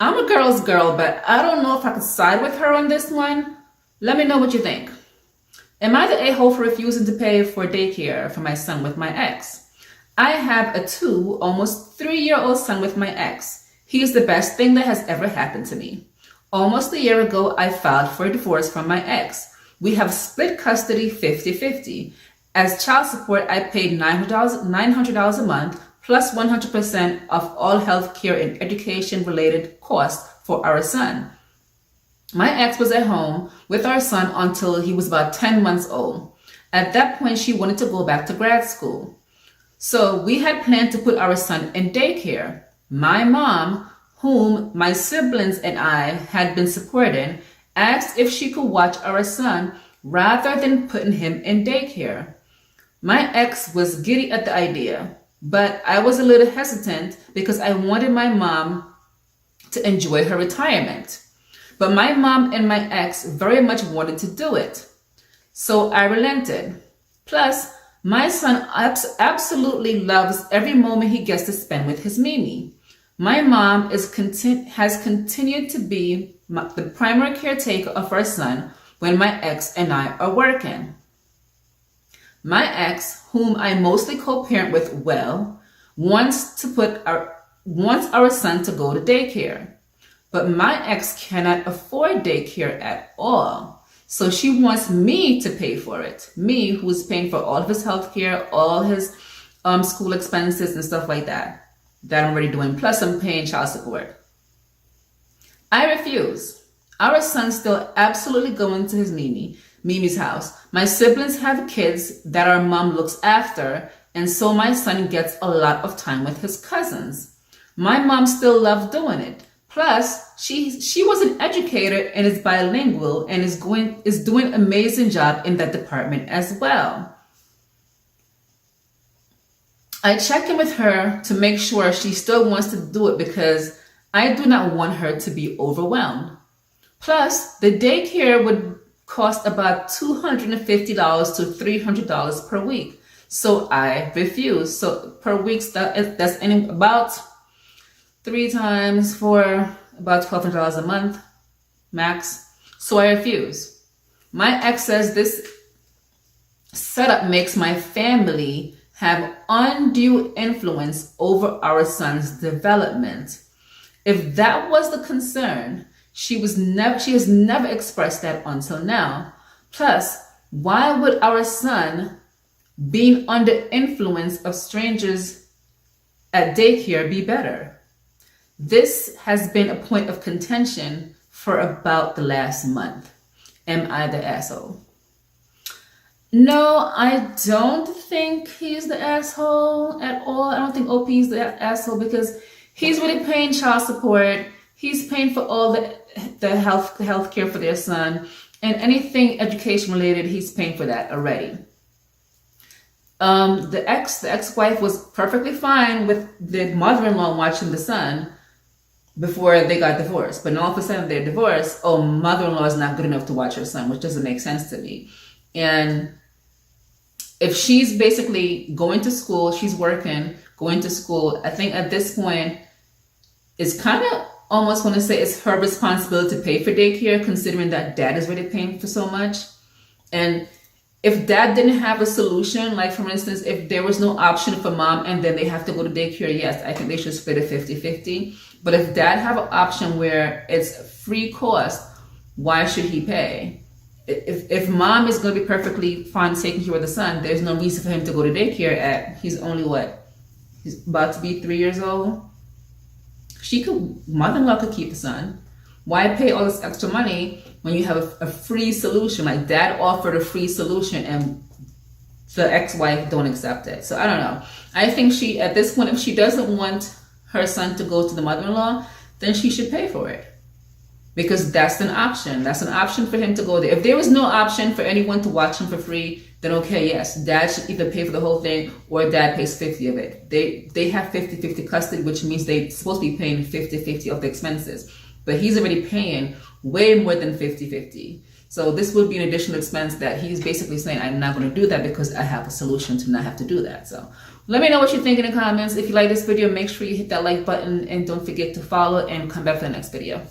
I'm a girl's girl, but I don't know if I could side with her on this one. Let me know what you think. Am I the a-hole for refusing to pay for daycare for my son with my ex? I have a almost 3-year-old son with my ex. He is the best thing that has ever happened to me. Almost a year ago, I filed for a divorce from my ex. We have split custody 50-50. As child support, I paid $900 a month plus 100% of all health care and education related costs for our son. My ex was at home with our son until he was about 10 months old. At that point, she wanted to go back to grad school. So we had planned to put our son in daycare. My mom, whom my siblings and I had been supporting, asked if she could watch our son rather than putting him in daycare. My ex was giddy at the idea, but I was a little hesitant because I wanted my mom to enjoy her retirement. But my mom and my ex very much wanted to do it. So I relented. Plus, my son absolutely loves every moment he gets to spend with his Mimi. My mom has continued to be the primary caretaker of our son when my ex and I are working. My ex, whom I mostly co-parent with wants our son to go to daycare. But my ex cannot afford daycare at all. So she wants me to pay for it. Me, who is paying for all of his health care, all his school expenses and stuff like that I'm already doing. Plus I'm paying child support. I refuse. Our son's still absolutely going to his Mimi's house. My siblings have kids that our mom looks after, and so my son gets a lot of time with his cousins. My mom still loves doing it. Plus, she was an educator and is bilingual and is doing an amazing job in that department as well. I check in with her to make sure she still wants to do it because I do not want her to be overwhelmed. Plus, the daycare would cost about $250 to $300 per week. So I refuse. So per week, that's about 3 times for about $1,200 a month max. So I refuse. My ex says this setup makes my family have undue influence over our son's development. If that was the concern, she has never expressed that until now. Plus, why would our son being under influence of strangers at daycare be better? This has been a point of contention for about the last month. Am I the asshole? No, I don't think he's the asshole at all. I don't think OP is the asshole because he's really paying child support. He's paying for all the health care for their son, and anything education related, he's paying for that already. The ex-wife was perfectly fine with the mother-in-law watching the son before they got divorced. But all of a sudden they're divorced. Oh, mother-in-law is not good enough to watch her son, which doesn't make sense to me. And if she's basically going to school, she's working, going to school, I think at this point, it's kind of almost want to say it's her responsibility to pay for daycare, considering that dad is already paying for so much. And if dad didn't have a solution, like for instance, if there was no option for mom and then they have to go to daycare, yes, I think they should split it 50-50. But if dad have an option where it's free cost, why should he pay? If mom is going to be perfectly fine taking care of the son, there's no reason for him to go to daycare he's only he's about to be 3 years old. Mother-in-law could keep the son. Why pay all this extra money when you have a free solution? Like dad offered a free solution and the ex-wife don't accept it. So I don't know. I think she, at this point, if she doesn't want her son to go to the mother-in-law, then she should pay for it. Because that's an option. That's an option for him to go there. If there was no option for anyone to watch him for free, then okay, yes, dad should either pay for the whole thing or dad pays 50 of it. They have 50-50 custody, which means they're supposed to be paying 50-50 of the expenses. But he's already paying way more than 50-50. So this would be an additional expense that he's basically saying, I'm not going to do that because I have a solution to not have to do that. So let me know what you think in the comments. If you like this video, make sure you hit that like button and don't forget to follow and come back for the next video.